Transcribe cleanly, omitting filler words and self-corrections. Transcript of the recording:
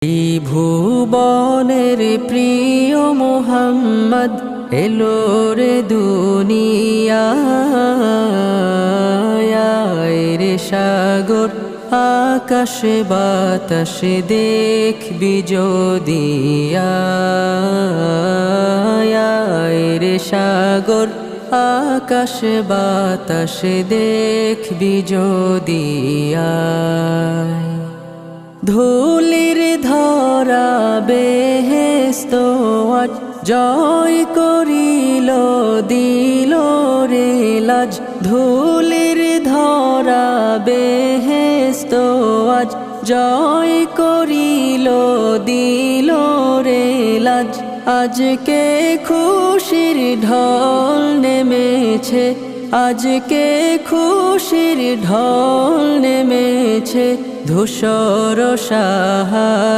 এই ভুবনের প্রিয় মোহাম্মদ এলো রে দুনিয়ায় রে সাগর আকাশে বাতাসে দেখবি যদি রে সাগর আকাশে বাতাসে দেখবি যদি ধুলির ধরা বেহেস্ত আজ জয় করিল দিল রে লাজ ধুলির ধরা বেহেস্ত আজ জয় করিল দিল রে লাজ আজকে খুশির ঢল নেমেছে আজকে খুশির ঢল নেমেছে ধূসর সাহারা